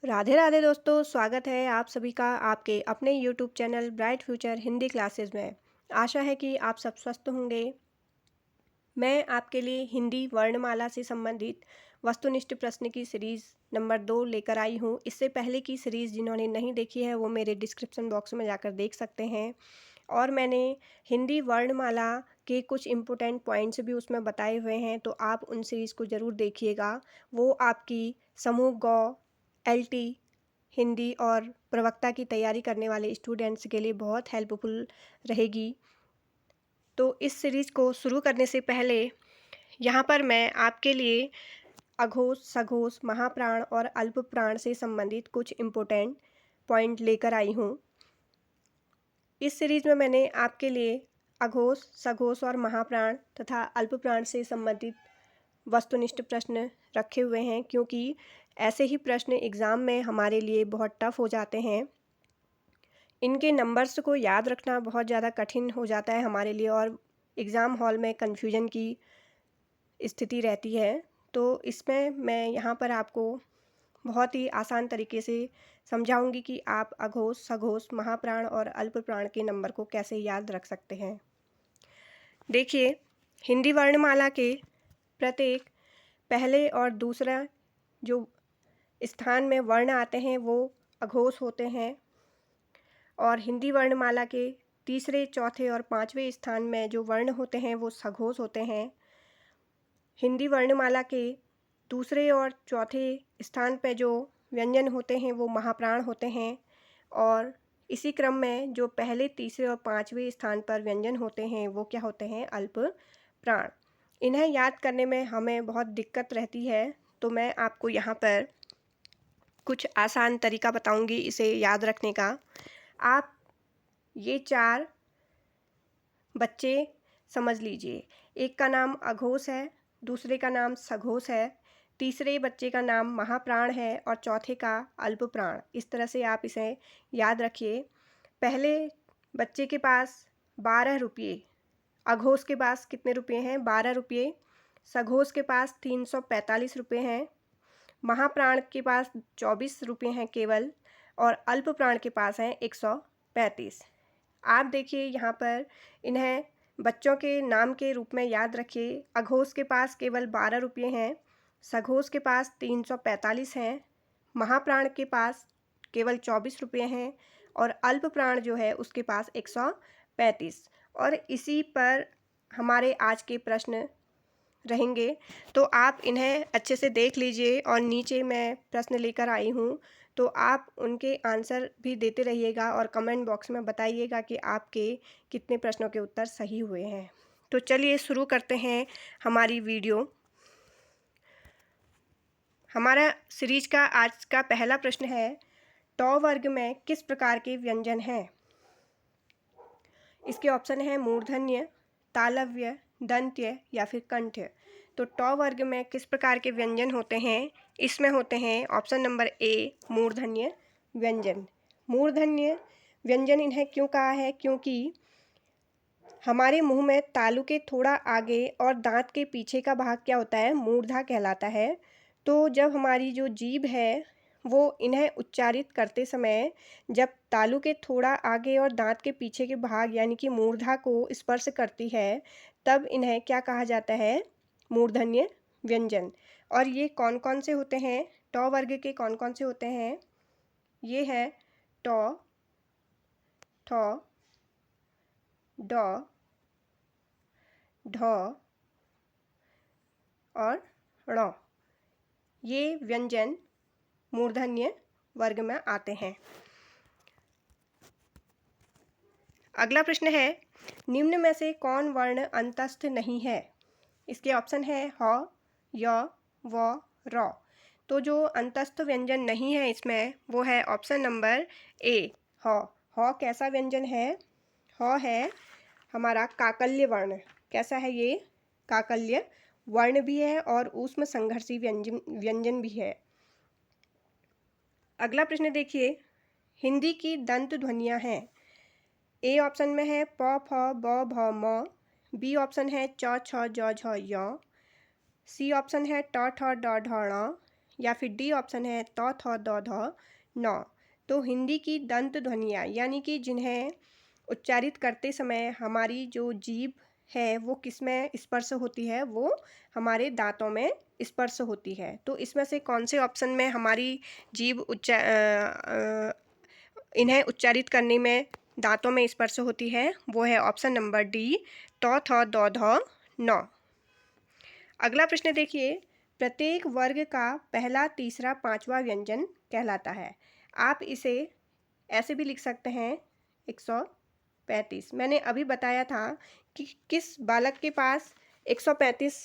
राधे राधे दोस्तों, स्वागत है आप सभी का आपके अपने YouTube channel bright future Hindi classes में। आशा है कि आप सब स्वस्थ होंगे। मैं आपके लिए हिंदी वर्णमाला से संबंधित वस्तुनिष्ठ प्रश्न की सीरीज़ नंबर 2 लेकर आई हूँ। इससे पहले की सीरीज़ जिन्होंने नहीं देखी है वो मेरे डिस्क्रिप्शन बॉक्स में जाकर देख सकते हैं। और मैंने हिंदी वर्णमाला के कुछ इम्पोर्टेंट पॉइंट्स भी उसमें बताए हुए हैं, तो आप उन सीरीज़ को ज़रूर देखिएगा। वो आपकी समूह ग, एलटी, हिंदी और प्रवक्ता की तैयारी करने वाले स्टूडेंट्स के लिए बहुत हेल्पफुल रहेगी। तो इस सीरीज़ को शुरू करने से पहले यहाँ पर मैं आपके लिए अघोष, सघोष, महाप्राण और अल्पप्राण से संबंधित कुछ इम्पोर्टेंट पॉइंट लेकर आई हूँ। इस सीरीज़ में मैंने आपके लिए अघोष, सघोष और महाप्राण तथा अल्पप्राण से संबंधित वस्तुनिष्ठ प्रश्न रखे हुए हैं, क्योंकि ऐसे ही प्रश्न एग्ज़ाम में हमारे लिए बहुत टफ हो जाते हैं। इनके नंबर्स को याद रखना बहुत ज़्यादा कठिन हो जाता है हमारे लिए और एग्ज़ाम हॉल में कन्फ्यूजन की स्थिति रहती है। तो इसमें मैं यहाँ पर आपको बहुत ही आसान तरीके से समझाऊंगी कि आप अघोष, सघोष, महाप्राण और अल्पप्राण के नंबर को कैसे याद रख सकते हैं। देखिए, हिंदी वर्णमाला के प्रत्येक पहले और दूसरा जो स्थान में वर्ण आते हैं वो अघोष होते हैं, और हिंदी वर्णमाला के तीसरे, चौथे और पाँचवें स्थान में जो वर्ण होते हैं वो सघोष होते हैं। हिंदी वर्णमाला के दूसरे और चौथे स्थान पे जो व्यंजन होते हैं वो महाप्राण होते हैं, और इसी क्रम में जो पहले, तीसरे और पाँचवें स्थान पर व्यंजन होते हैं वो क्या होते हैं? अल्प प्राण। इन्हें याद करने में हमें बहुत दिक्कत रहती है, तो मैं आपको यहाँ पर कुछ आसान तरीका बताऊंगी इसे याद रखने का। आप ये 4 बच्चे समझ लीजिए। एक का नाम अघोष है, दूसरे का नाम सघोष है, तीसरे बच्चे का नाम महाप्राण है और चौथे का अल्पप्राण। इस तरह से आप इसे याद रखिए। पहले बच्चे के पास 12 रुपये, अघोष के पास कितने रुपये हैं? 12 रुपये। सघोष के पास 345 रुपये हैं। महाप्राण के पास 24 रुपये हैं केवल, और अल्पप्राण के पास हैं 135। आप देखिए यहाँ पर इन्हें बच्चों के नाम के रूप में याद रखिए। अघोष के पास केवल 12 रुपये हैं, सघोष के पास 345 हैं, महाप्राण के पास केवल 24 रुपये हैं और अल्पप्राण जो है उसके पास 135। और इसी पर हमारे आज के प्रश्न रहेंगे, तो आप इन्हें अच्छे से देख लीजिए। और नीचे मैं प्रश्न लेकर आई हूँ, तो आप उनके आंसर भी देते रहिएगा और कमेंट बॉक्स में बताइएगा कि आपके कितने प्रश्नों के उत्तर सही हुए हैं। तो चलिए शुरू करते हैं हमारी वीडियो। हमारा सीरीज का आज का पहला प्रश्न है, टॉ वर्ग में किस प्रकार के व्यंजन हैं? इसके ऑप्शन है मूर्धन्य, तालव्य, दंत्य या फिर कंठ्य। तो टॉ वर्ग में किस प्रकार के व्यंजन होते हैं? इसमें होते हैं ऑप्शन नंबर ए, मूर्धन्य व्यंजन। मूर्धन्य व्यंजन इन्हें क्यों कहा है? क्योंकि हमारे मुंह में तालु के थोड़ा आगे और दांत के पीछे का भाग क्या होता है? मूर्धा कहलाता है। तो जब हमारी जो जीभ है वो इन्हें उच्चारित करते समय जब तालु के थोड़ा आगे और दांत के पीछे के भाग यानी कि मूर्धा को स्पर्श करती है, तब इन्हें क्या कहा जाता है? मूर्धन्य व्यंजन। और ये कौन कौन से होते हैं? टॉ वर्ग के कौन कौन से होते हैं? ये है टॉ, ठॉ, डॉ, ढॉ और णौ। ये व्यंजन मूर्धन्य वर्ग में आते हैं। अगला प्रश्न है, निम्न में से कौन वर्ण अंतस्थ नहीं है? इसके ऑप्शन है ह, य, व, र। तो जो अंतस्थ व्यंजन नहीं है इसमें वो है ऑप्शन नंबर ए, ह। ह कैसा व्यंजन है? ह है हमारा काकल्य वर्ण। कैसा है ये? काकल्य वर्ण भी है और ऊष्म संघर्षी व्यंजन भी है। अगला प्रश्न देखिए, हिंदी की दंत ध्वनियाँ हैं। ए ऑप्शन में है प, फ, ब, भ, म। बी ऑप्शन है च, छ, ज, झ, य। सी ऑप्शन है ट, ठ, ड, ढ, ण। या फिर डी ऑप्शन है तौ थौ दौ धौ नौ। तो हिंदी की दंत ध्वनियाँ यानी कि जिन्हें उच्चारित करते समय हमारी जो जीभ है वो किस में स्पर्श होती है, वो हमारे दांतों में स्पर्श होती है। तो इसमें से कौन से ऑप्शन में हमारी जीभ इन्हें उच्चारित करने में दांतों में स्पर्श होती है, वो है ऑप्शन नंबर डी तौ थौ दौ धौ नौ। अगला प्रश्न देखिए, प्रत्येक वर्ग का पहला, तीसरा, पांचवा व्यंजन कहलाता है। आप इसे ऐसे भी लिख सकते हैं 135। मैंने अभी बताया था कि किस बालक के पास 135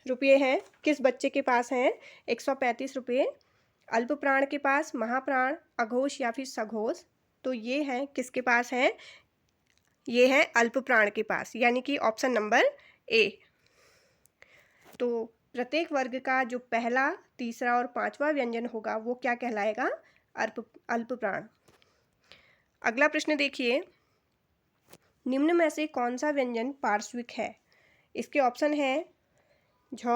रुपये हैं, किस बच्चे के पास हैं 135 रुपये। अल्प प्राण के पास, महाप्राण, अघोष या फिर सघोष। तो ये हैं किसके पास हैं, ये हैं अल्प प्राण के पास, यानी कि ऑप्शन नंबर ए। तो प्रत्येक वर्ग का जो पहला, तीसरा और पांचवा व्यंजन होगा वो क्या कहलाएगा, अल्प प्राण। अगला प्रश्न देखिए, निम्न में से कौन सा व्यंजन पार्श्विक है। इसके ऑप्शन हैं झ,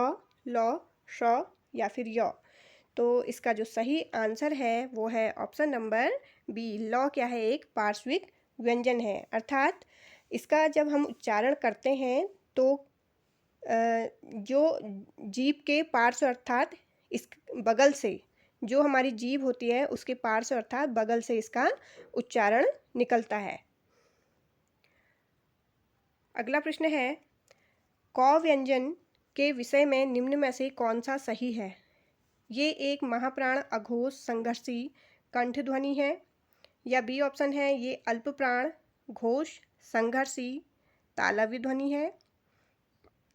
ल, श या फिर य। तो इसका जो सही आंसर है वो है ऑप्शन नंबर बी, ल क्या है, एक पार्श्विक व्यंजन है। अर्थात इसका जब हम उच्चारण करते हैं तो जो जीभ के पार्श्व अर्थात इस बगल से, जो हमारी जीभ होती है उसके पार्श्व अर्थात बगल से इसका उच्चारण निकलता है। अगला प्रश्न है, क व्यंजन के विषय में निम्न में से कौन सा सही है। ये एक महाप्राण, अघोष, संघर्षी कंठ ध्वनि है। या बी ऑप्शन है ये अल्प प्राण, घोष, संघर्षी तालव्य ध्वनि है।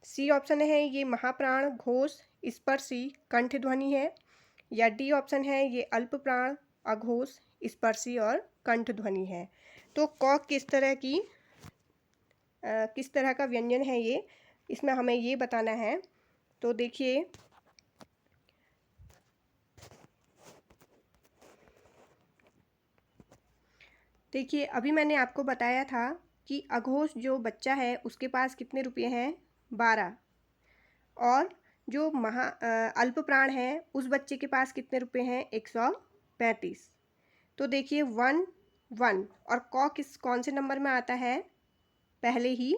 सी ऑप्शन है ये महाप्राण, घोष, स्पर्शी कंठ ध्वनि है। या डी ऑप्शन है ये अल्प प्राण, अघोष, स्पर्शी और कंठ ध्वनि है। तो क किस तरह का व्यंजन है ये, इसमें हमें ये बताना है। तो देखिए, अभी मैंने आपको बताया था कि अघोष जो बच्चा है उसके पास कितने रुपये हैं, 12। और जो अल्प प्राण है उस बच्चे के पास कितने रुपये हैं, 135। तो देखिए 1 1 और कौन से नंबर में आता है, पहले ही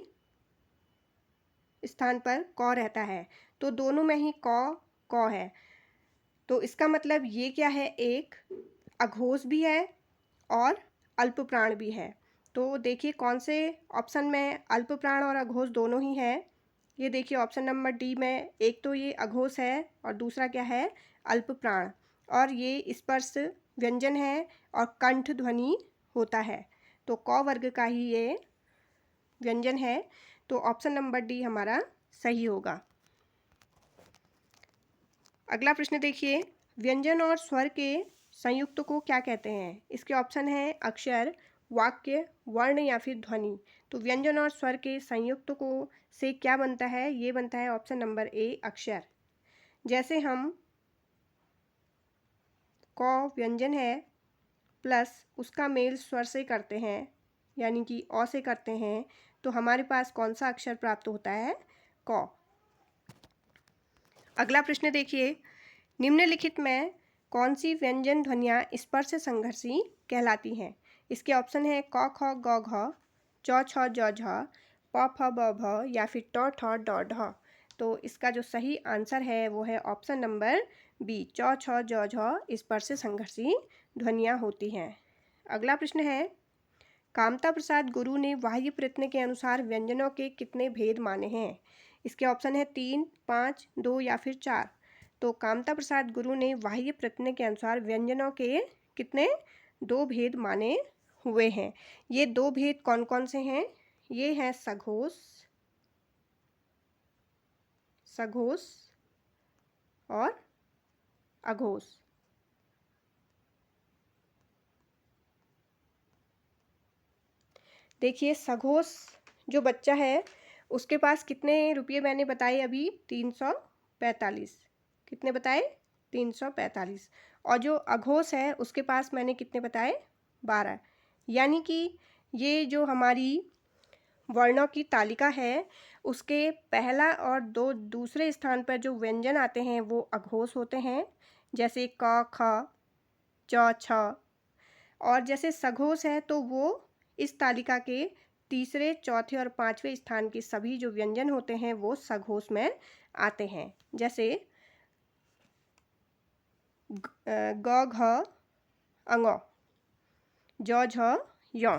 स्थान पर क रहता है। तो दोनों में ही क है। तो इसका मतलब ये क्या है, एक अघोष भी है और अल्प प्राण भी है। तो देखिए कौन से ऑप्शन में अल्प प्राण और अघोष दोनों ही है। ये देखिए ऑप्शन नंबर डी में एक तो ये अघोष है और दूसरा क्या है, अल्प प्राण। और ये स्पर्श व्यंजन है और कंठ ध्वनि होता है। तो क वर्ग का ही ये व्यंजन है। तो ऑप्शन नंबर डी हमारा सही होगा। अगला प्रश्न देखिए, व्यंजन और स्वर के संयुक्त को क्या कहते हैं। इसके ऑप्शन है अक्षर, वाक्य, वर्ण या फिर ध्वनि। तो व्यंजन और स्वर के संयुक्त को से क्या बनता है, ये बनता है ऑप्शन नंबर ए, अक्षर। जैसे हम क व्यंजन है प्लस उसका मेल स्वर से करते हैं, यानी कि अ से करते हैं, तो हमारे पास कौन सा अक्षर प्राप्त होता है, क। अगला प्रश्न देखिए, निम्नलिखित में कौन सी व्यंजन ध्वनियाँ स्पर्श संघर्षी कहलाती हैं। इसके ऑप्शन है क, ख, ग, घ, च, छ, ज, झ, प, फ, ब, भ या फिर ट, ठ, ड, ढ। तो इसका जो सही आंसर है वो है ऑप्शन नंबर बी, च, छ, ज, झ स्पर्श संघर्षी ध्वनियाँ होती हैं। अगला प्रश्न है, कामता प्रसाद गुरु ने बाह्य प्रयत्न के अनुसार व्यंजनों के कितने भेद माने हैं। इसके ऑप्शन है 3, 5, 2 या फिर 4। तो कामता प्रसाद गुरु ने बाह्य प्रयत्न के अनुसार व्यंजनों के कितने, 2 भेद माने हुए हैं। ये 2 भेद कौन कौन से हैं, ये हैं सघोष और अघोष। देखिए सघोष जो बच्चा है उसके पास कितने रुपये मैंने बताए अभी, 345। कितने बताए, 345। और जो अघोष है उसके पास मैंने कितने बताए, 12। यानी कि ये जो हमारी वर्णों की तालिका है उसके पहला और दूसरे स्थान पर जो व्यंजन आते हैं वो अघोष होते हैं। जैसे क ख च छ। और जैसे सघोष है तो वो इस तालिका के तीसरे, चौथे और पांचवें स्थान के सभी जो व्यंजन होते हैं वो सघोष में आते हैं। जैसे ग घ अंगो, ज झ यौ।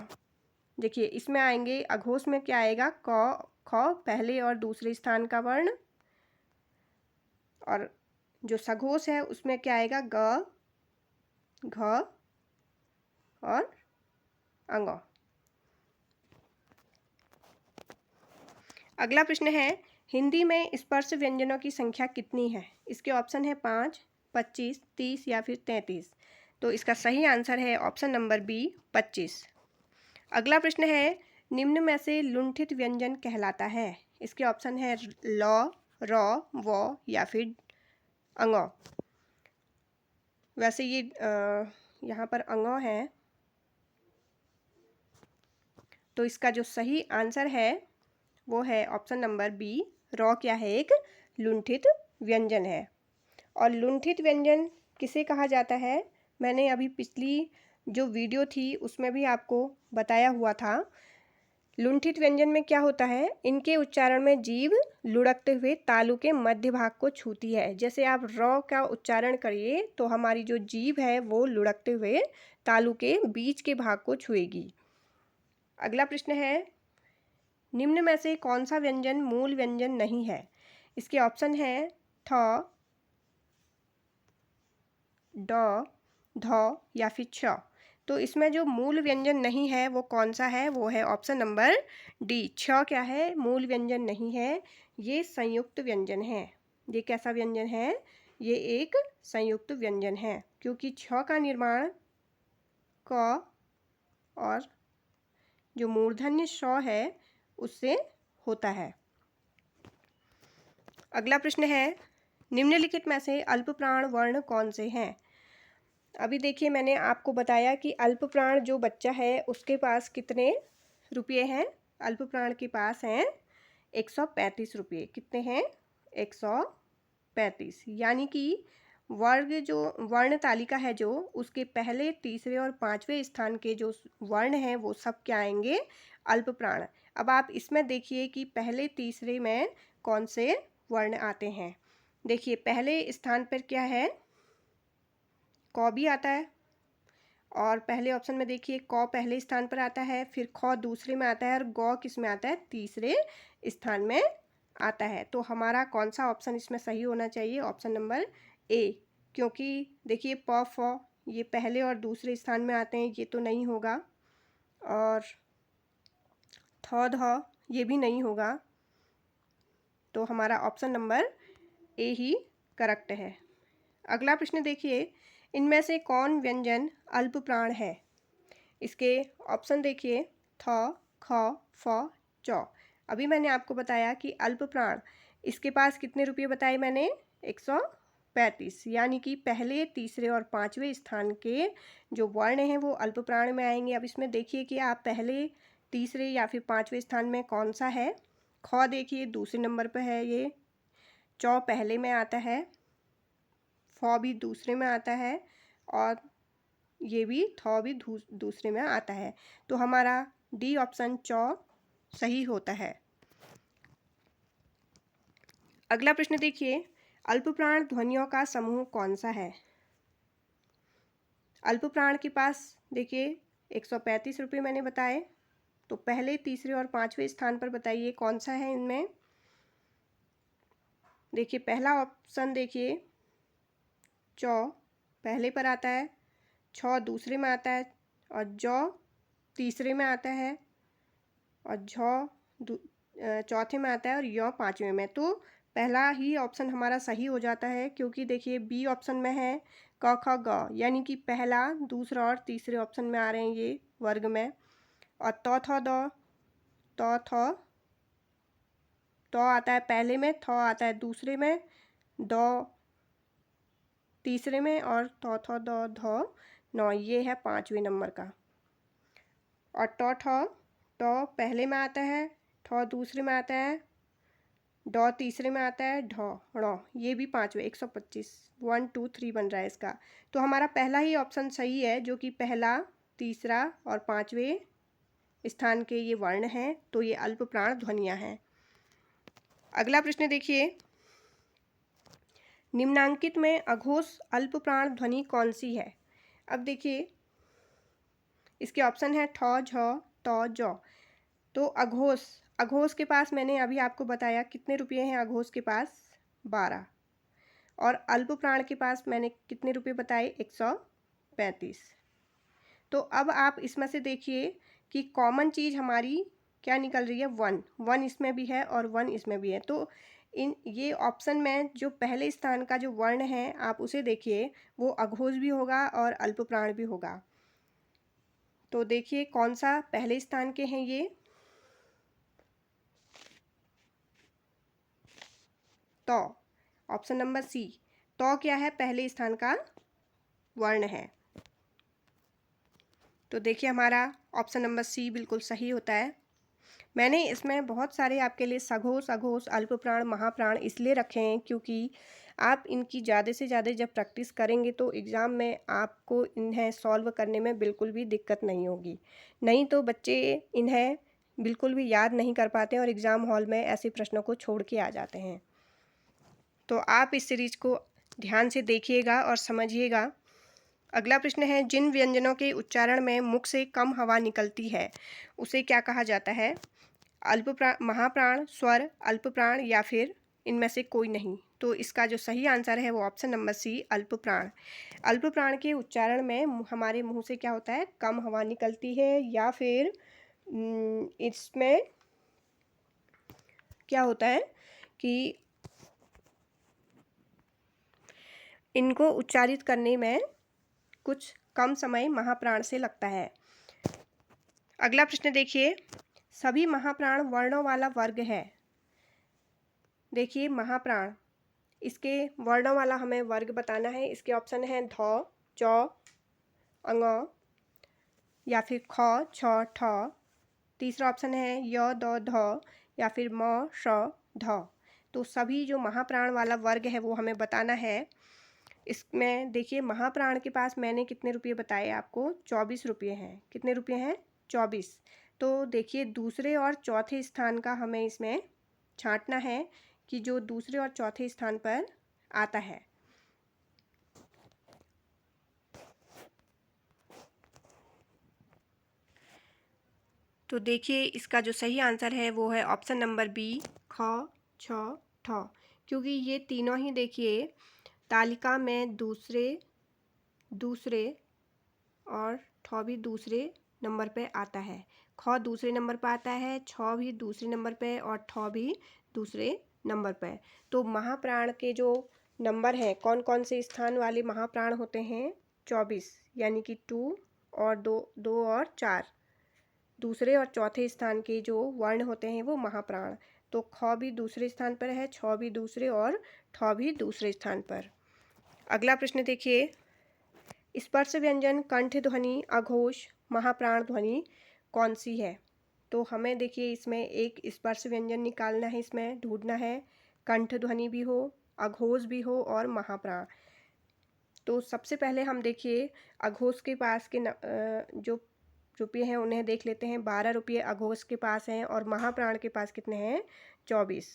देखिए इसमें आएंगे, अघोष में क्या आएगा, क ख पहले और दूसरे स्थान का वर्ण, और जो सघोष है उसमें क्या आएगा, ग घ और अंगो। अगला प्रश्न है, हिंदी में स्पर्श व्यंजनों की संख्या कितनी है? इसके ऑप्शन है 5, 25, 30 या फिर 33। तो इसका सही आंसर है ऑप्शन नंबर बी, 25। अगला प्रश्न है, निम्न में से लुंठित व्यंजन कहलाता है? इसके ऑप्शन है ल, र, व या फिर अंगो। वैसे ये यहाँ पर अंगो है, तो इसका जो सही आंसर है वो है ऑप्शन नंबर बी, रॉ क्या है, एक लुंठित व्यंजन है। और लुंठित व्यंजन किसे कहा जाता है, मैंने अभी पिछली जो वीडियो थी उसमें भी आपको बताया हुआ था। लुंठित व्यंजन में क्या होता है, इनके उच्चारण में जीभ लुढ़कते हुए तालु के मध्य भाग को छूती है। जैसे आप रॉ का उच्चारण करिए तो हमारी जो जीभ है वो लुढ़कते हुए तालु के बीच के भाग को छुएगी। अगला प्रश्न है, निम्न में से कौन सा व्यंजन मूल व्यंजन नहीं है? इसके ऑप्शन है थ, ड, ध या फिर छ। तो इसमें जो मूल व्यंजन नहीं है वो कौन सा है, वो है ऑप्शन नंबर डी, छ क्या है, मूल व्यंजन नहीं है, ये संयुक्त व्यंजन है। ये कैसा व्यंजन है, ये एक संयुक्त व्यंजन है, क्योंकि छ का निर्माण क और जो मूर्धन्य श है उससे होता है। अगला प्रश्न है, निम्नलिखित में से अल्प प्राण वर्ण कौन से हैं? अभी देखिए मैंने आपको बताया कि अल्प प्राण जो बच्चा है उसके पास कितने रुपये हैं। अल्प प्राण के पास हैं 135 रुपये। कितने हैं, 135। यानी कि वर्ग जो वर्ण तालिका है जो उसके पहले, तीसरे और पांचवें स्थान के जो वर्ण हैं वो सब क्या आएंगे, अल्प प्राण। अब आप इसमें देखिए कि पहले तीसरे में कौन से वर्ण आते हैं। देखिए पहले स्थान पर क्या है, क भी आता है, और पहले ऑप्शन में देखिए क पहले स्थान पर आता है, फिर ख दूसरे में आता है, और ग किस में आता है, तीसरे स्थान में आता है। तो हमारा कौन सा ऑप्शन इसमें सही होना चाहिए, ऑप्शन नंबर ए। क्योंकि देखिए प फ ये पहले और दूसरे स्थान में आते हैं, ये तो नहीं होगा, और थ ध ये भी नहीं होगा। तो हमारा option number A he correct है। अगला प्रश्न देखिए, इनमें से कौन व्यंजन अल्प प्राण है? इसके ऑप्शन देखिए थ, ख, फ, च। अभी मैंने आपको बताया कि अल्प प्राण, इसके पास कितने रुपये बताए मैंने, 135। यानी कि पहले, तीसरे और पांचवें स्थान के जो वर्ण हैं वो अल्प प्राण में आएंगे। अब इसमें देखिए कि आप पहले, तीसरे या फिर पांचवें स्थान में कौन सा है। ख देखिए दूसरे नंबर पर है, ये च पहले में आता है, फ भी दूसरे में आता है, और ये भी थ भी दूसरे में आता है। तो हमारा डी ऑप्शन च सही होता है। अगला प्रश्न देखिए, अल्प प्राण ध्वनियों का समूह कौन सा है? अल्प प्राण के पास देखिए 135 रुपये मैंने बताए, तो पहले, तीसरे और पांचवें स्थान पर बताइए कौन सा है इनमें। देखिए पहला ऑप्शन देखिए च पहले पर आता है, छ दूसरे में आता है, और ज तीसरे में आता है, और झ चौथे में आता है, और य पांचवें में। तो पहला ही ऑप्शन हमारा सही हो जाता है, क्योंकि देखिए बी ऑप्शन में है क ख ग, यानी कि पहला, दूसरा और तीसरे ऑप्शन में आ रहे हैं ये वर्ग में। और त थ द, त थ त आता है पहले में, थ आता है दूसरे में, द तीसरे में, और त थ द ध न, ये है पांचवें नंबर का। और ट ठ, ट पहले में आता है, ठ दूसरे में आता है, डॉ तीसरे में आता है, ढौ णौ, ये भी पाँचवें, 125, 1 2 3 बन रहा है इसका। तो हमारा पहला ही ऑप्शन सही है, जो कि पहला, तीसरा और पाँचवें स्थान के ये वर्ण हैं, तो ये अल्प प्राण ध्वनियाँ हैं। अगला प्रश्न देखिए, निम्नांकित में अघोष अल्प प्राण ध्वनि कौन सी है? अब देखिए इसके ऑप्शन है ठौ, झौ, तौ, जौ। तो अघोष, अघोष के पास मैंने अभी आपको बताया कितने रुपये हैं अघोष के पास, 12। और अल्प प्राण के पास मैंने कितने रुपये बताए, 135। तो अब आप इसमें से देखिए कि कॉमन चीज़ हमारी क्या निकल रही है, 1 1 इसमें भी है और 1 इसमें भी है। तो इन ये ऑप्शन में जो पहले स्थान का जो वर्ण है आप उसे देखिए, वो अघोष भी होगा और अल्प प्राण भी होगा। तो देखिए कौन सा पहले स्थान के हैं ये, तो ऑप्शन नंबर सी, तो क्या है, पहले स्थान का वर्ण है। तो देखिए हमारा ऑप्शन नंबर सी बिल्कुल सही होता है। मैंने इसमें बहुत सारे आपके लिए सघोष, अघोष, अल्प प्राण, महाप्राण इसलिए रखे हैं क्योंकि आप इनकी ज़्यादा से ज़्यादा जब प्रैक्टिस करेंगे तो एग्ज़ाम में आपको इन्हें सॉल्व करने में बिल्कुल भी दिक्कत नहीं होगी। नहीं तो बच्चे इन्हें बिल्कुल भी याद नहीं कर पाते और एग्ज़ाम हॉल में ऐसे प्रश्नों को छोड़ के आ जाते हैं। तो आप इस सीरीज को ध्यान से देखिएगा और समझिएगा। अगला प्रश्न है, जिन व्यंजनों के उच्चारण में मुख से कम हवा निकलती है उसे क्या कहा जाता है? अल्प प्राण, महाप्राण, स्वर, अल्प प्राण या फिर इनमें से कोई नहीं। तो इसका जो सही आंसर है वो ऑप्शन नंबर सी, अल्प प्राण। अल्प प्राण के उच्चारण में हमारे मुंह से क्या होता है, कम हवा निकलती है, या फिर इसमें क्या होता है कि इनको उच्चारित करने में कुछ कम समय महाप्राण से लगता है। अगला प्रश्न देखिए, सभी महाप्राण वर्णों वाला वर्ग है। देखिए महाप्राण, इसके वर्णों वाला हमें वर्ग बताना है। इसके ऑप्शन हैं धौ, चौ, अंगौ या फिर खौ, छौ, ठौ। तीसरा ऑप्शन है य, दौ, धौ या फिर म, श, धौ। तो सभी जो महाप्राण वाला वर्ग है वो हमें बताना है। इसमें देखिए महाप्राण के पास मैंने कितने रुपये बताए आपको, 24 रुपये हैं। कितने रुपये हैं, 24। तो देखिए दूसरे और चौथे स्थान का हमें इसमें छांटना है कि जो दूसरे और चौथे स्थान पर आता है। तो देखिए इसका जो सही आंसर है वो है ऑप्शन नंबर बी, ख, छ, ठ। क्योंकि ये तीनों ही देखिए तालिका में दूसरे और ठ भी दूसरे नंबर पे आता है। ख दूसरे नंबर पे आता है, छ भी दूसरे नंबर पे और ठ भी दूसरे नंबर पे। तो महाप्राण के जो नंबर हैं, कौन कौन से स्थान वाले महाप्राण होते हैं, 24, यानी कि 2 और 2 और 4। दूसरे और चौथे स्थान के जो वर्ण होते हैं वो महाप्राण। तो ख भी दूसरे स्थान पर है, छ भी दूसरे और ठ भी दूसरे स्थान पर। अगला प्रश्न देखिए, स्पर्श व्यंजन कंठ ध्वनि, अघोष, महाप्राण ध्वनि कौन सी है? तो हमें देखिए इसमें एक स्पर्श व्यंजन निकालना है, इसमें ढूंढना है कंठ ध्वनि भी हो, अघोष भी हो और महाप्राण। तो सबसे पहले हम देखिए अघोष के पास के जो रुपये हैं उन्हें देख लेते हैं। 12 रुपये अघोष के पास हैं और महाप्राण के पास कितने हैं, 24।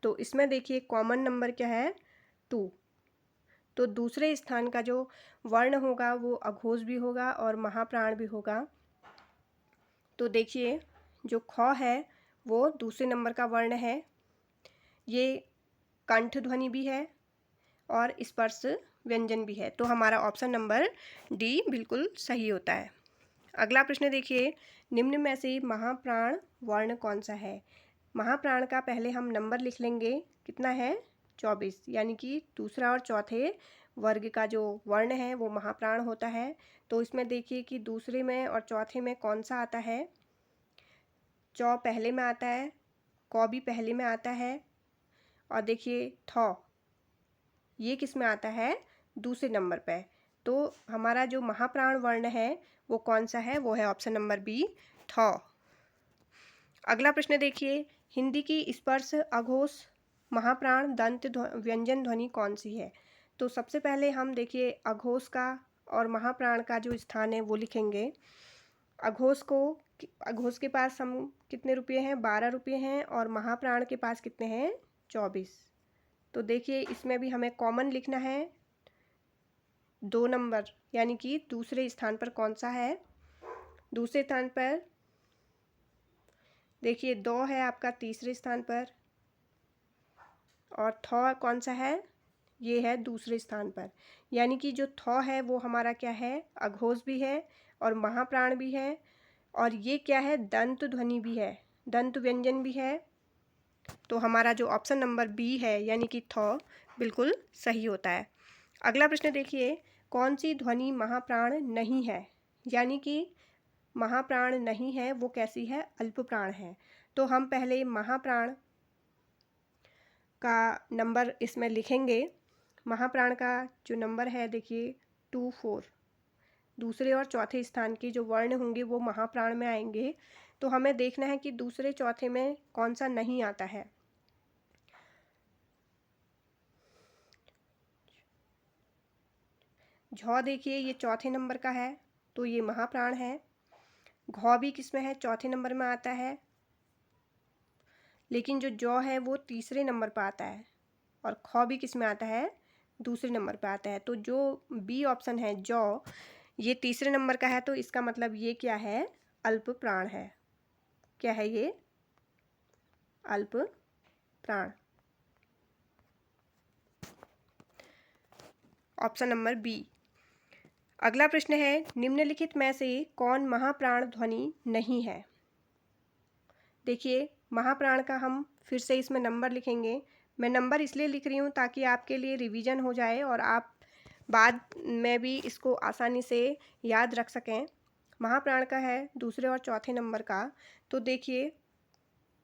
तो इसमें देखिए कॉमन नंबर क्या है, 2। तो दूसरे स्थान का जो वर्ण होगा वो अघोष भी होगा और महाप्राण भी होगा। तो देखिए जो ख है वो दूसरे नंबर का वर्ण है, ये कंठ ध्वनि भी है और स्पर्श व्यंजन भी है। तो हमारा ऑप्शन नंबर डी बिल्कुल सही होता है। अगला प्रश्न देखिए, निम्न में से महाप्राण वर्ण कौन सा है? महाप्राण का पहले हम नंबर लिख लेंगे, कितना है, 24, यानी कि दूसरा और चौथे वर्ग का जो वर्ण है वो महाप्राण होता है। तो इसमें देखिए कि दूसरे में और चौथे में कौन सा आता है, चौ पहले में आता है, कौ भी पहले में आता है और देखिए थौ ये किस में आता है, दूसरे नंबर पे। तो हमारा जो महाप्राण वर्ण है वो कौन सा है, वो है ऑप्शन नंबर बी, थौ। अगला प्रश्न देखिए, हिंदी की स्पर्श अघोष महाप्राण दंत व्यंजन ध्वनि कौन सी है? तो सबसे पहले हम देखिए अघोष का और महाप्राण का जो स्थान है वो लिखेंगे। अघोष के पास हम कितने रुपये हैं? 12 रुपये हैं। और महाप्राण के पास कितने हैं? 24। तो देखिए इसमें भी हमें कॉमन लिखना है 2 नंबर, यानी कि दूसरे स्थान पर कौन सा है? दूसरे स्थान पर देखिए 2 है आपका तीसरे स्थान पर, और थौ कौन सा है? ये है दूसरे स्थान पर। यानी कि जो थौ है वो हमारा क्या है? अघोष भी है और महाप्राण भी है, और ये क्या है? दंत ध्वनि भी है, दंत व्यंजन भी है। तो हमारा जो ऑप्शन नंबर बी है यानी कि थौ बिल्कुल सही होता है। अगला प्रश्न देखिए, कौन सी ध्वनि महाप्राण नहीं है? यानी कि महाप्राण नहीं है वो कैसी है? अल्प प्राण है। तो हम पहले महाप्राण का नंबर इसमें लिखेंगे। महाप्राण का जो नंबर है देखिए 2 4। दूसरे और चौथे स्थान के जो वर्ण होंगे वो महाप्राण में आएंगे। तो हमें देखना है कि दूसरे चौथे में कौन सा नहीं आता है। झौ देखिए ये चौथे नंबर का है, तो ये महाप्राण है। घौ भी किस में है? चौथे नंबर में आता है। लेकिन जो जौ है वो तीसरे नंबर पर आता है, और खौ भी किस में आता है? दूसरे नंबर पर आता है। तो जो बी ऑप्शन है जौ, ये तीसरे नंबर का है, तो इसका मतलब ये क्या है? अल्प प्राण है। क्या है ये? अल्प प्राण। Option number B. अगला प्रश्न है, निम्नलिखित में से कौन महाप्राण ध्वनि नहीं है? देखिए महाप्राण का हम फिर से इसमें नंबर लिखेंगे। मैं नंबर इसलिए लिख रही हूँ ताकि आपके लिए रिवीजन हो जाए और आप बाद में भी इसको आसानी से याद रख सकें। महाप्राण का है दूसरे और चौथे नंबर का। तो देखिए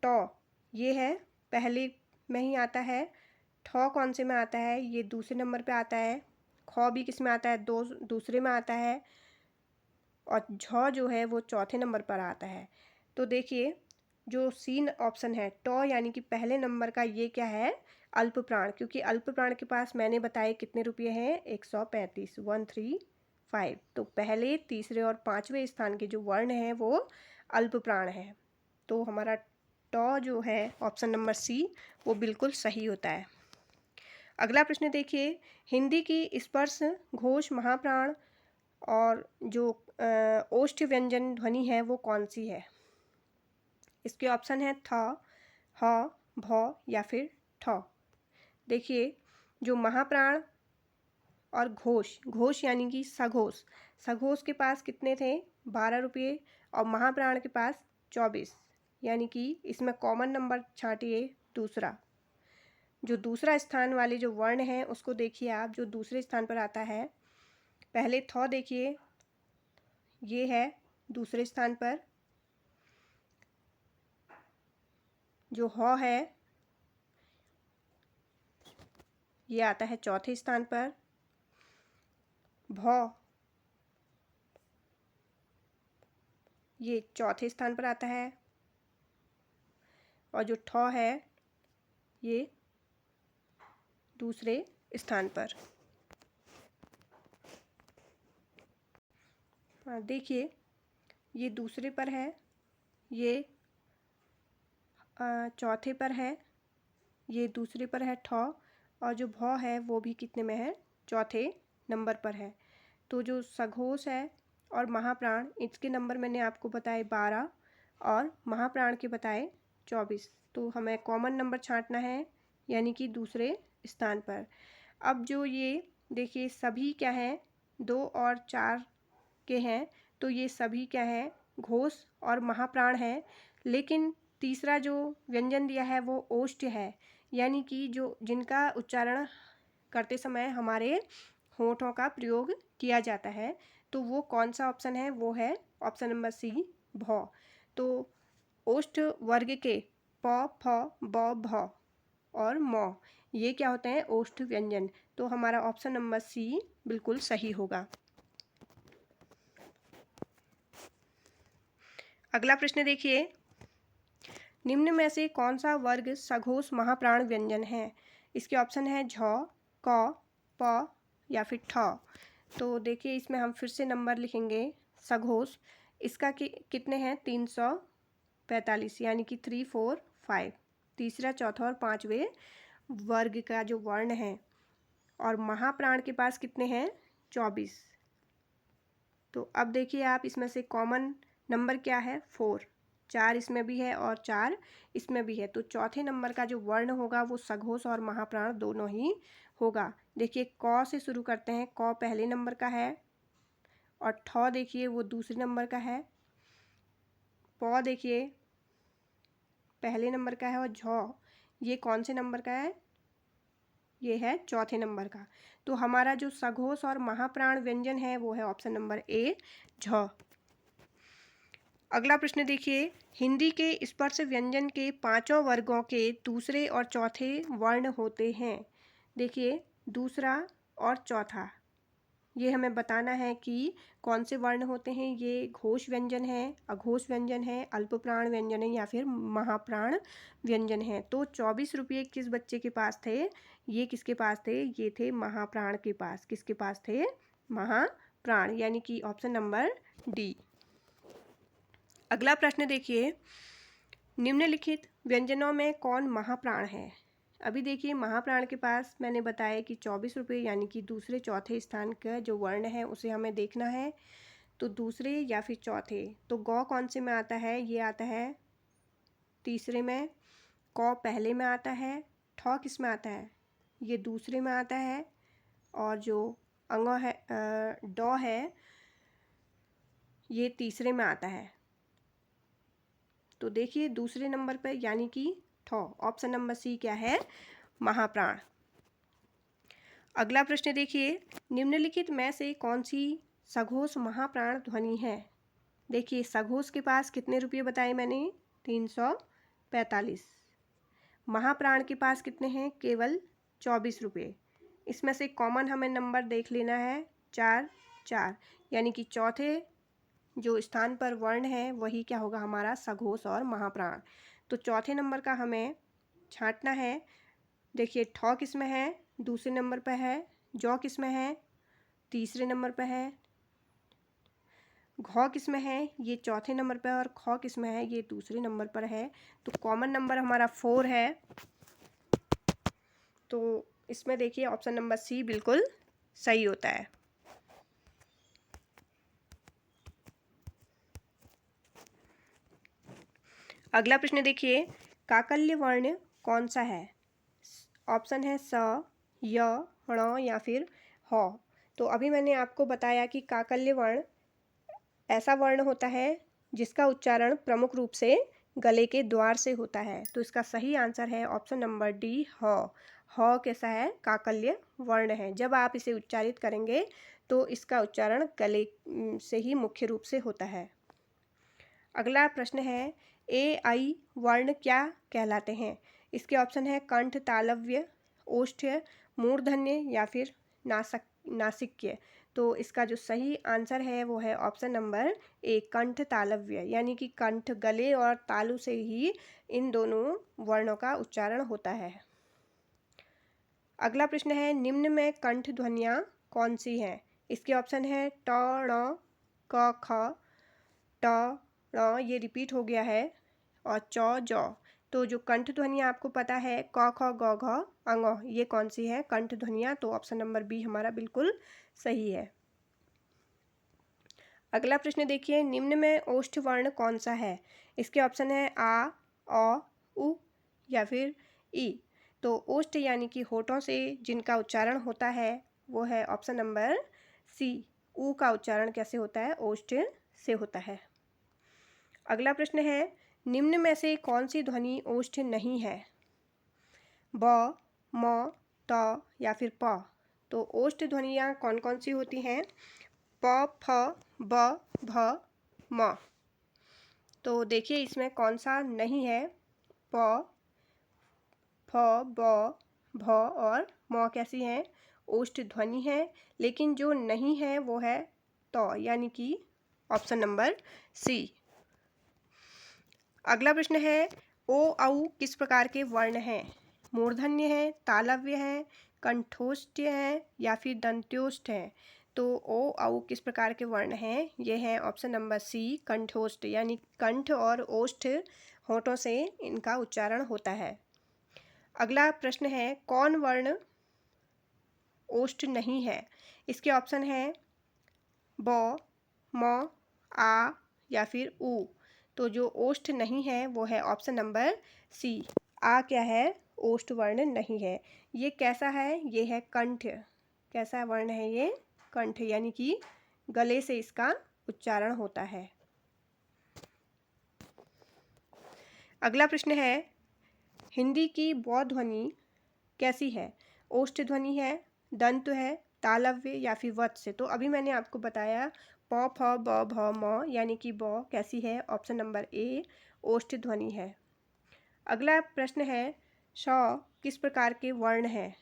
टॉ ये है, पहले में ही आता है। ठौ कौन से में आता है? ये दूसरे नंबर पे आता है। खौ भी किस में आता है? दूसरे में आता है। और झौ जो है वो चौथे नंबर पर आता है। तो देखिए जो सी ऑप्शन है टॉ यानी कि पहले नंबर का, ये क्या है? अल्प प्राण। क्योंकि अल्प प्राण के पास मैंने बताए कितने रुपये हैं? 135, 135। तो पहले तीसरे और पांचवें स्थान के जो वर्ण हैं वो अल्प प्राण है। तो हमारा टॉ जो है ऑप्शन नंबर सी वो बिल्कुल सही होता है। अगला प्रश्न देखिए, हिंदी की स्पर्श घोष महाप्राण और जो ओष्ठ व्यंजन ध्वनि है वो कौन सी है? इसके ऑप्शन है थ, ह, भ या फिर ठ। देखिए जो महाप्राण और घोष यानी कि सघोष के पास कितने थे? 12 रुपये, और महाप्राण के पास 24। यानी कि इसमें कॉमन नंबर छांटिए दूसरा। जो दूसरा स्थान वाले जो वर्ण हैं उसको देखिए आप, जो दूसरे स्थान पर आता है। पहले थौ देखिए, ये है दूसरे स्थान पर। जो ह है ये आता है चौथे स्थान पर। भौ ये चौथे स्थान पर आता है, और जो ठौ है ये दूसरे स्थान पर। देखिए ये दूसरे पर है, ये चौथे पर है, ये दूसरे पर है ठौ, और जो भौ है वो भी कितने में है? चौथे नंबर पर है। तो जो सघोष है और महाप्राण, इसके नंबर मैंने आपको बताए 12 और महाप्राण के बताए 24। तो हमें कॉमन नंबर छांटना है, यानी कि दूसरे स्थान पर। अब जो ये देखिए सभी क्या है? 2 और 4 के हैं, तो ये सभी क्या है? घोष और महाप्राण है। लेकिन तीसरा जो व्यंजन दिया है वो ओष्ठ है, यानी कि जो जिनका उच्चारण करते समय हमारे होठों का प्रयोग किया जाता है। तो वो कौन सा ऑप्शन है? वो है ऑप्शन नंबर सी भौ। तो ओष्ठ वर्ग के प, फ, ब, भ और मौ, ये क्या होते हैं? ओष्ठ व्यंजन। तो हमारा ऑप्शन नंबर सी बिल्कुल सही होगा। अगला प्रश्न देखिए, निम्न में से कौन सा वर्ग सघोष महाप्राण व्यंजन है? इसके ऑप्शन है झ, क, प या फिर ठ। तो देखिए इसमें हम फिर से नंबर लिखेंगे। सघोष इसका कितने हैं? 345 यानी कि 3, 4, 5। तीसरा, चौथा और पांचवें वर्ग का जो वर्ण है। और महाप्राण के पास कितने हैं? 24। तो अब देखिए आप इसमें से कॉमन नंबर क्या है? 4। 4 इसमें भी है और 4 इसमें भी है। तो चौथे नंबर का जो वर्ण होगा वो सघोष और महाप्राण दोनों ही होगा। देखिए क से शुरू करते हैं। क पहले नंबर का है और ठ देखिए वो दूसरे नंबर का है। प देखिए पहले नंबर का है और झ ये कौन से नंबर का है? ये है चौथे नंबर का। तो हमारा जो सघोष और महाप्राण व्यंजन है वो है ऑप्शन नंबर ए, झ। अगला प्रश्न देखिए, हिंदी के स्पर्श व्यंजन के पांचों वर्गों के दूसरे और चौथे वर्ण होते हैं। देखिए दूसरा और चौथा ये हमें बताना है कि कौन से वर्ण होते हैं। ये घोष व्यंजन है, अघोष व्यंजन है, अल्पप्राण व्यंजन है या फिर महाप्राण व्यंजन है। तो 24 रुपये किस बच्चे के पास थे? ये किसके पास थे? ये थे महाप्राण के पास। किसके पास थे? महाप्राण, यानी कि ऑप्शन नंबर डी। अगला प्रश्न देखिए, निम्नलिखित व्यंजनों में कौन महाप्राण है? अभी देखिए महाप्राण के पास मैंने बताया कि 24 रुपये यानी कि दूसरे चौथे स्थान का जो वर्ण है उसे हमें देखना है। तो दूसरे या फिर चौथे, तो गौ कौन से में आता है? ये आता है तीसरे में। क पहले में आता है। ठ किस में आता है? ये दूसरे में आता है। और जो अंग है ड है ये तीसरे में आता है। तो देखिए दूसरे नंबर पर यानी कि ठ, ऑप्शन नंबर सी क्या है? महाप्राण। अगला प्रश्न देखिए, निम्नलिखित में से कौन सी सघोष महाप्राण ध्वनि है? देखिए सघोष के पास कितने रुपये बताए मैंने? 345। महाप्राण के पास कितने हैं? केवल 24 रुपये। इसमें से कॉमन हमें नंबर देख लेना है 4, 4, यानी कि चौथे जो स्थान पर वर्ण है वही क्या होगा? हमारा सघोष और महाप्राण। तो चौथे नंबर का हमें छांटना है। देखिए ठ किस में है? दूसरे नंबर पर है। जौ किस में है? तीसरे नंबर पर है। घ किस में है? ये चौथे नंबर पर। और ख किस में है? ये दूसरे नंबर पर है। तो कॉमन नंबर हमारा 4 है। तो इसमें देखिए ऑप्शन नंबर सी बिल्कुल सही होता है। अगला प्रश्न देखिए, काकल्य वर्ण कौन सा है? ऑप्शन है स, य, ण या फिर ह। तो अभी मैंने आपको बताया कि काकल्य वर्ण ऐसा वर्ण होता है जिसका उच्चारण प्रमुख रूप से गले के द्वार से होता है। तो इसका सही आंसर है ऑप्शन नंबर डी, ह। ह कैसा है? काकल्य वर्ण है। जब आप इसे उच्चारित करेंगे तो इसका उच्चारण गले से ही मुख्य रूप से होता है। अगला प्रश्न है, ए आई वर्ण क्या कहलाते हैं? इसके ऑप्शन है कंठ, तालव्य, ओष्ठ्य, मूर्धन्य या फिर नासिक्य। तो इसका जो सही आंसर है वो है ऑप्शन नंबर ए, कंठ तालव्य, यानी कि कंठ गले और तालु से ही इन दोनों वर्णों का उच्चारण होता है। अगला प्रश्न है, निम्न में कंठ ध्वनियाँ कौन सी हैं? इसके ऑप्शन है ट, ण, क, ख, ट, ण ये रिपीट हो गया है और चौ, जौ। तो जो कंठ ध्वनियाँ आपको पता है क, ख, ग, घ, अंग, ये कौन सी है कंठ ध्वनियाँ? तो ऑप्शन नंबर बी हमारा बिल्कुल सही है। अगला प्रश्न देखिए, निम्न में ओष्ठ वर्ण कौन सा है? इसके ऑप्शन है आ, औ, उ या फिर ई। तो ओष्ठ यानी कि होठों से जिनका उच्चारण होता है वो है ऑप्शन नंबर सी। उ का उच्चारण कैसे होता है? ओष्ठ से होता है। अगला प्रश्न है, निम्न में से कौन सी ध्वनि ओष्ठ नहीं है? ब, म, त या फिर प। तो ओष्ठ ध्वनियाँ कौन कौन सी होती हैं? प, फ, ब, भ, म। तो देखिए इसमें कौन सा नहीं है? प, फ, ब, भ और म कैसी हैं? ओष्ठ ध्वनि है। लेकिन जो नहीं है वो है त, यानी कि ऑप्शन नंबर सी। अगला प्रश्न है, ओ औ किस प्रकार के वर्ण हैं? मूर्धन्य है, तालव्य है, कंठोष्ठ्य है या फिर दंत्योष्ठ है? तो ओ औ किस प्रकार के वर्ण हैं? ये है ऑप्शन नंबर सी, कंठोष्ठ, यानी कंठ और ओष्ठ होठों से इनका उच्चारण होता है। अगला प्रश्न है, कौन वर्ण ओष्ठ नहीं है? इसके ऑप्शन है ब, म, आ या फिर उ। तो जो ओष्ठ नहीं है वो है ऑप्शन नंबर सी, आ क्या है? ओष्ठ वर्ण नहीं है। ये कैसा है? ये है कंठ। कैसा वर्ण है ये? कंठ, यानी कि गले से इसका उच्चारण होता है। अगला प्रश्न है, हिंदी की ब ध्वनि कैसी है? ओष्ठ ध्वनि है, दंत है, तालव्य या फिर वत्स से? तो अभी मैंने आपको बताया प, फ, ब, भ, म, यानी कि ब कैसी है? ऑप्शन नंबर ए, ओष्ठ ध्वनि है। अगला प्रश्न है, श किस प्रकार के वर्ण है?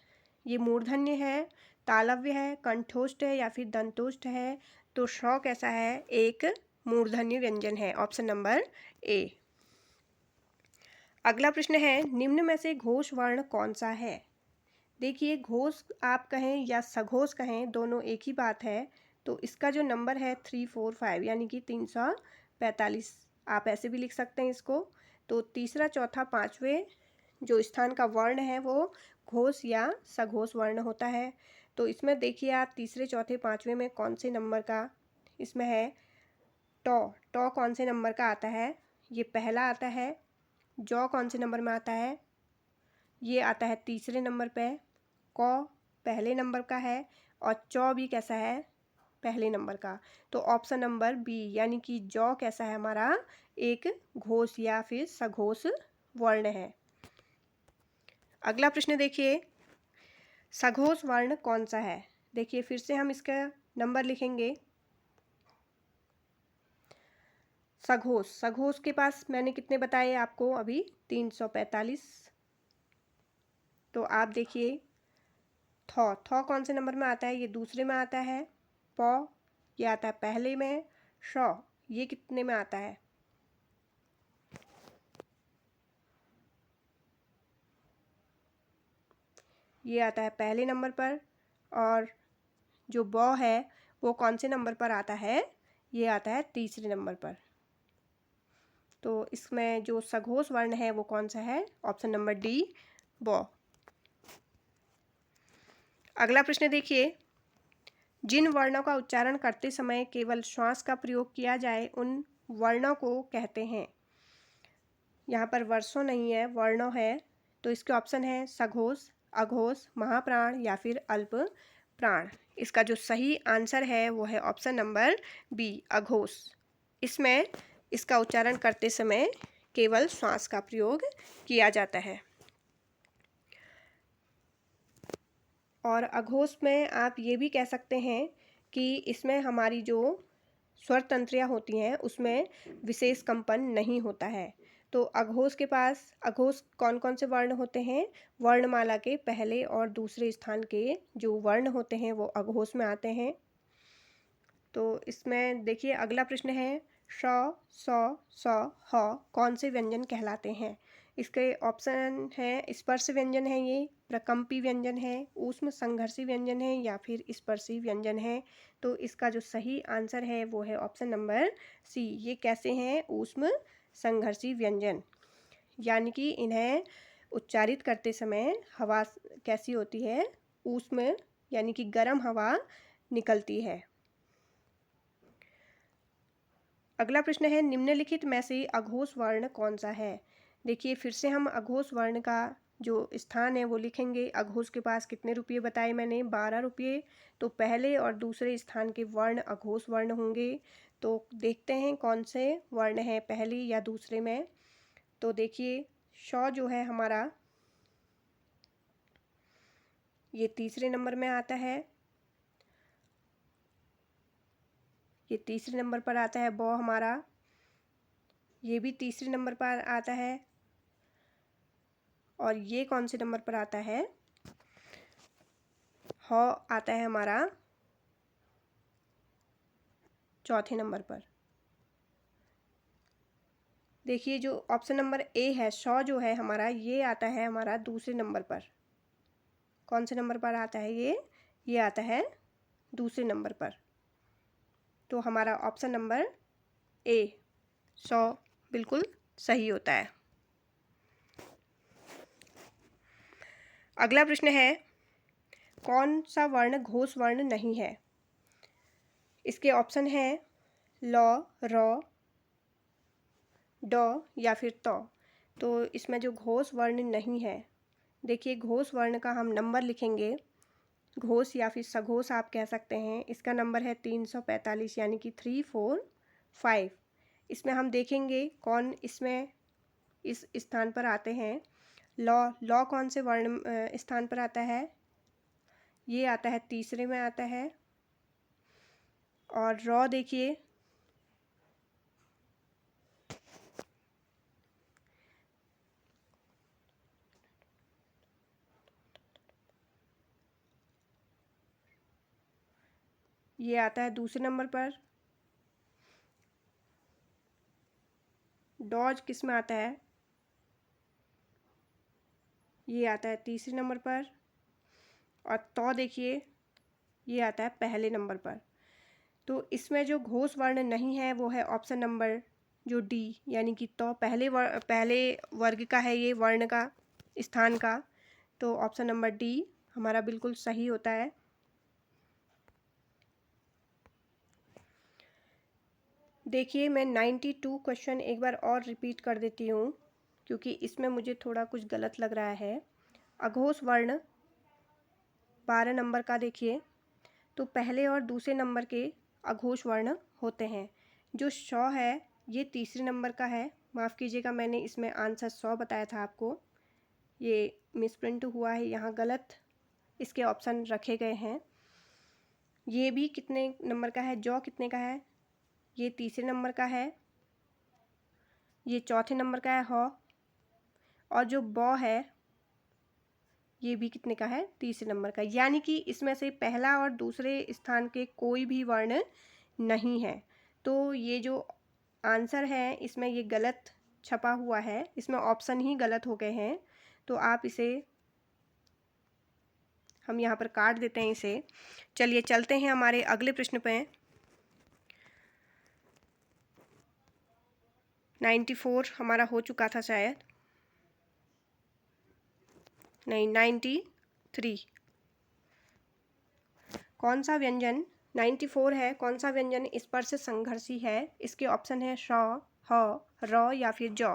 ये मूर्धन्य है, तालव्य है, कंठोष्ठ है या फिर दंतोष्ठ है? तो श कैसा है? एक मूर्धन्य व्यंजन है, ऑप्शन नंबर ए। अगला प्रश्न है, निम्न में से घोष वर्ण कौन सा है? देखिए, घोष आप कहें या सघोष कहें, दोनों एक ही बात है। तो इसका जो नंबर है 345, यानी कि 345, आप ऐसे भी लिख सकते हैं इसको। तो तीसरा, चौथा, पाँचवें जो स्थान का वर्ण है वो घोष या सघोष वर्ण होता है। तो इसमें देखिए आप, तीसरे, चौथे, पाँचवें में कौन से नंबर का इसमें है? टॉ। टॉ कौन से नंबर का आता है? ये पहला आता है। जौ कौन से नंबर में आता है? ये आता है तीसरे नंबर पे। क पहले नंबर का है और चौ भी कैसा है? पहले नंबर का। तो ऑप्शन नंबर बी, यानी कि जौ कैसा है हमारा? एक घोष या फिर सघोष वर्ण है। अगला प्रश्न देखिए, सघोष वर्ण कौन सा है? देखिए, फिर से हम इसका नंबर लिखेंगे। सघोष, सघोष के पास मैंने कितने बताए आपको अभी? 345। तो आप देखिए, थौ, थौ कौन से नंबर में आता है? ये दूसरे में आता है। प ये आता है पहले में। श ये कितने में आता है? ये आता है पहले नंबर पर। और जो ब है वो कौन से नंबर पर आता है? ये आता है तीसरे नंबर पर। तो इसमें जो सघोष वर्ण है वो कौन सा है? ऑप्शन नंबर डी, ब। अगला प्रश्न देखिए, जिन वर्णों का उच्चारण करते समय केवल श्वास का प्रयोग किया जाए उन वर्णों को कहते हैं। यहाँ पर वर्षों नहीं है, वर्णों है। तो इसके ऑप्शन है सघोष, अघोष, महाप्राण या फिर अल्प प्राण। इसका जो सही आंसर है वो है ऑप्शन नंबर बी, अघोष। इसमें इसका उच्चारण करते समय केवल श्वास का प्रयोग किया जाता है। और अघोष में आप ये भी कह सकते हैं कि इसमें हमारी जो स्वर तंत्रियाँ होती हैं उसमें विशेष कंपन नहीं होता है। तो अघोष के पास, अघोष कौन कौन से वर्ण होते हैं? वर्णमाला के पहले और दूसरे स्थान के जो वर्ण होते हैं वो अघोष में आते हैं। तो इसमें देखिए, अगला प्रश्न है, श, स, स, ह कौन से व्यंजन कहलाते हैं? इसके ऑप्शन है, स्पर्श व्यंजन है, ये प्रकम्पी व्यंजन है, ऊष्म संघर्षी व्यंजन है या फिर स्पर्शी व्यंजन है? तो इसका जो सही आंसर है वो है ऑप्शन नंबर सी। ये कैसे हैं? ऊष्म संघर्षी व्यंजन, यानी कि इन्हें उच्चारित करते समय हवा कैसी होती है? ऊष्म, यानी कि गर्म हवा निकलती है। अगला प्रश्न है, निम्नलिखित में से अघोष वर्ण कौन सा है? देखिए, फिर से हम अघोष वर्ण का जो स्थान है वो लिखेंगे। अघोष के पास कितने रुपये बताए मैंने? 12 रुपये। तो पहले और दूसरे स्थान के वर्ण अघोष वर्ण होंगे। तो देखते हैं कौन से वर्ण है पहली या दूसरे में। तो देखिए, श जो है हमारा, ये तीसरे नंबर में आता है। ये तीसरे नंबर पर आता है। ब हमारा, ये भी तीसरे नंबर पर आता है। और ये कौन से नंबर पर आता है? ह आता है हमारा चौथे नंबर पर। देखिए जो ऑप्शन नंबर ए है शौ जो है हमारा, ये आता है हमारा दूसरे नंबर पर। कौन से नंबर पर आता है ये आता है दूसरे नंबर पर। तो हमारा ऑप्शन नंबर ए 100 बिल्कुल सही होता है। अगला प्रश्न है, कौन सा वर्ण घोष वर्ण नहीं है? इसके ऑप्शन है ल, र, ड या फिर त। तो इसमें जो घोष वर्ण नहीं है, देखिए घोष वर्ण का हम नंबर लिखेंगे, घोष या फिर सघोष आप कह सकते हैं। इसका नंबर है 345 यानी कि 345। इसमें हम देखेंगे कौन इसमें इस स्थान पर आते हैं। लॉ कौन से वर्ण स्थान पर आता है? ये आता है तीसरे में आता है। और रॉ देखिए ये आता है दूसरे नंबर पर। डॉज किस में आता है? ये आता है तीसरे नंबर पर। और तो देखिए ये आता है पहले नंबर पर। तो इसमें जो घोष वर्ण नहीं है वो है ऑप्शन नंबर जो डी, यानी कि तो पहले वर्ग का है ये वर्ण का स्थान का। तो ऑप्शन नंबर डी हमारा बिल्कुल सही होता है। देखिए मैं 92 क्वेश्चन एक बार और रिपीट कर देती हूँ, क्योंकि इसमें मुझे थोड़ा कुछ गलत लग रहा है। अघोष वर्ण 12 नंबर का देखिए, तो पहले और दूसरे नंबर के अघोष वर्ण होते हैं। जो शौ है ये तीसरे नंबर का है। माफ़ कीजिएगा, मैंने इसमें आंसर 100 बताया था आपको, ये मिसप्रिंट हुआ है, यहाँ गलत इसके ऑप्शन रखे गए हैं। ये भी कितने नंबर का है? जौ कितने का है? ये तीसरे नंबर का है। ये चौथे नंबर का है हौ। और जो बौ है ये भी कितने का है? तीसरे नंबर का। यानी कि इसमें से पहला और दूसरे स्थान के कोई भी वर्ण नहीं है। तो ये जो आंसर है इसमें ये गलत छपा हुआ है, इसमें ऑप्शन ही गलत हो गए हैं। तो आप इसे हम यहाँ पर काट देते हैं इसे। चलिए चलते हैं हमारे अगले प्रश्न पे। 94 हमारा हो चुका था शायद, नहीं 93। कौन सा व्यंजन 94 है, कौन सा व्यंजन स्पर्श संघर्षी है? इसके ऑप्शन है श, ह, र या फिर जौ।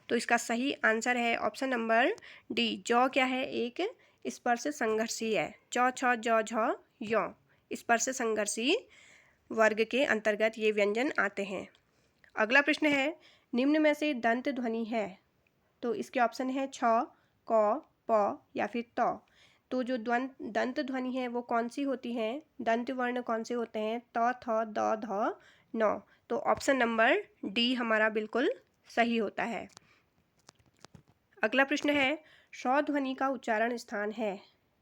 तो इसका सही आंसर है ऑप्शन नंबर डी। जौ क्या है? एक स्पर्श संघर्षी है। चौ, छ, जौ, झ, यौ स्पर्श संघर्षी वर्ग के अंतर्गत ये व्यंजन आते हैं। अगला प्रश्न है, निम्न में से दंत ध्वनि है? तो इसके ऑप्शन है छ, क, प या फिर त। तो जो दंत ध्वनि है वो कौन सी होती हैं? दंत वर्ण कौन से होते हैं? त, थ, द, ध, न। तो ऑप्शन नंबर डी हमारा बिल्कुल सही होता है। अगला प्रश्न है, शौ ध्वनि का उच्चारण स्थान है?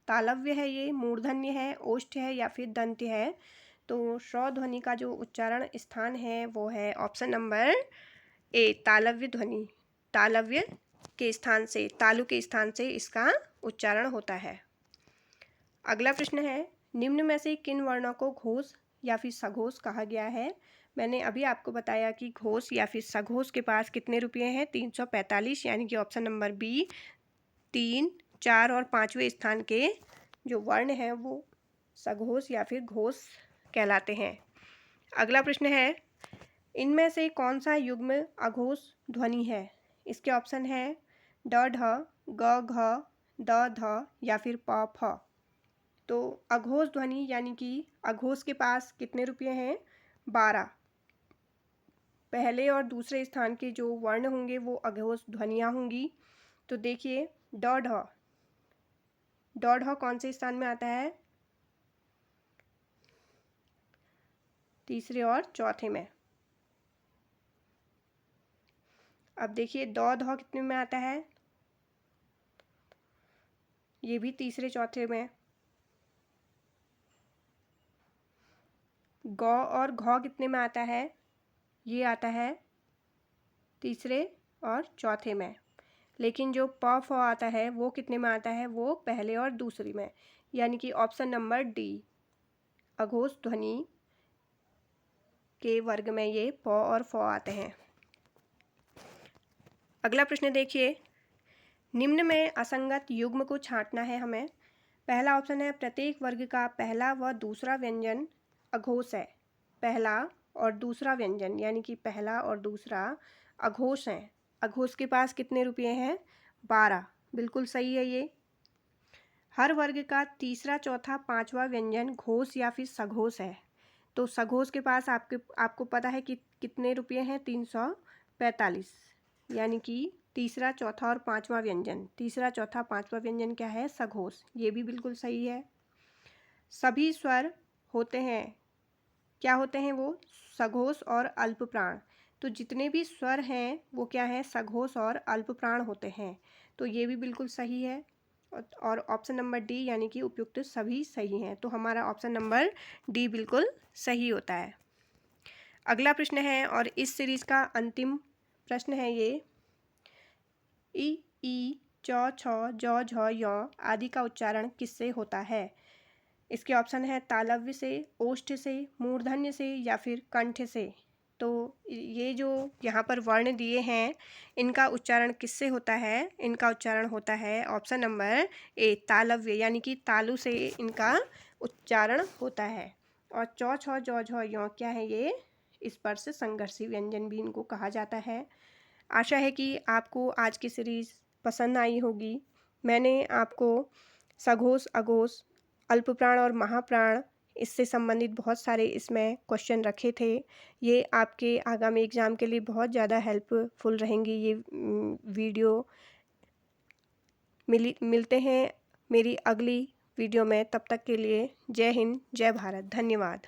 तालव्य है ये, मूर्धन्य है, ओष्ठ है या फिर दंत्य है? तो शौ ध्वनि का जो उच्चारण स्थान है वो है ऑप्शन नंबर ए, तालव्य ध्वनि। तालव्य के स्थान से, तालु के स्थान से इसका उच्चारण होता है। अगला प्रश्न है, निम्न में से किन वर्णों को घोष या फिर सघोष कहा गया है? मैंने अभी आपको बताया कि घोष या फिर सघोष के पास कितने रुपये हैं? 345, यानी कि ऑप्शन नंबर बी 3, 4 और 5वें स्थान के जो वर्ण हैं वो सघोष या फिर घोष कहलाते हैं। अगला प्रश्न है, इनमें से कौन सा युग्म अघोष ध्वनि है? इसके ऑप्शन है ड, ढ, ग, घ, द, ध या फिर प, फ। तो अघोष ध्वनि यानी कि अघोष के पास कितने रुपये हैं? 12। पहले और दूसरे स्थान के जो वर्ण होंगे वो अघोष ध्वनियाँ होंगी। तो देखिए ड, ढ, ड, ढ कौन से स्थान में आता है? तीसरे और चौथे में। अब देखिए द, ध कितने में आता है? ये भी तीसरे चौथे में। ग और घ कितने में आता है? ये आता है तीसरे और चौथे में, लेकिन जो प फ आता है वो कितने में आता है, वो पहले और दूसरी में, यानी कि ऑप्शन नंबर डी, अघोष ध्वनि के वर्ग में ये प और फ आते हैं। अगला प्रश्न देखिए, निम्न में असंगत युग्म को छांटना है हमें। पहला ऑप्शन है, प्रत्येक वर्ग का पहला व दूसरा व्यंजन अघोष है। पहला और दूसरा व्यंजन यानी कि पहला और दूसरा अघोष हैं। अघोष के पास कितने रुपये हैं, 12, बिल्कुल सही है ये। हर वर्ग का तीसरा चौथा पांचवा व्यंजन घोष या फिर सघोष है। तो सघोष के पास आपको पता है कि कितने रुपये हैं, 345, यानी कि तीसरा चौथा और पांचवा व्यंजन, तीसरा चौथा पांचवा व्यंजन क्या है, सघोष, ये भी बिल्कुल सही है। सभी स्वर होते हैं, क्या होते हैं वो, सघोष और अल्प प्राण। तो जितने भी स्वर हैं वो क्या है, सघोष और अल्प प्राण होते हैं। तो ये भी बिल्कुल सही है। और ऑप्शन नंबर डी यानी कि उपयुक्त सभी सही हैं। तो हमारा ऑप्शन नंबर डी बिल्कुल सही होता है। अगला प्रश्न है और इस सीरीज का अंतिम प्रश्न है ये, इ, ई, चौ, छौ, जौ, झौ, यौ आदि का उच्चारण किससे होता है। इसके ऑप्शन है तालव्य से, ओष्ठ से, मूर्धन्य से या फिर कंठ से। तो ये जो यहाँ पर वर्ण दिए हैं इनका उच्चारण किससे होता है, इनका उच्चारण होता है ऑप्शन नंबर ए, तालव्य, यानी कि तालु से इनका उच्चारण होता है। और चौ, छौ, जौ, झौ, यौ क्या है, ये स्पर्श संघर्षी व्यंजन भी इनको कहा जाता है। आशा है कि आपको आज की सीरीज़ पसंद आई होगी। मैंने आपको सघोष, अघोष, अल्पप्राण और महाप्राण इससे संबंधित बहुत सारे इसमें क्वेश्चन रखे थे। ये आपके आगामी एग्ज़ाम के लिए बहुत ज़्यादा हेल्पफुल रहेंगी ये वीडियो। मिलते हैं मेरी अगली वीडियो में, तब तक के लिए जय हिंद, जय भारत, धन्यवाद।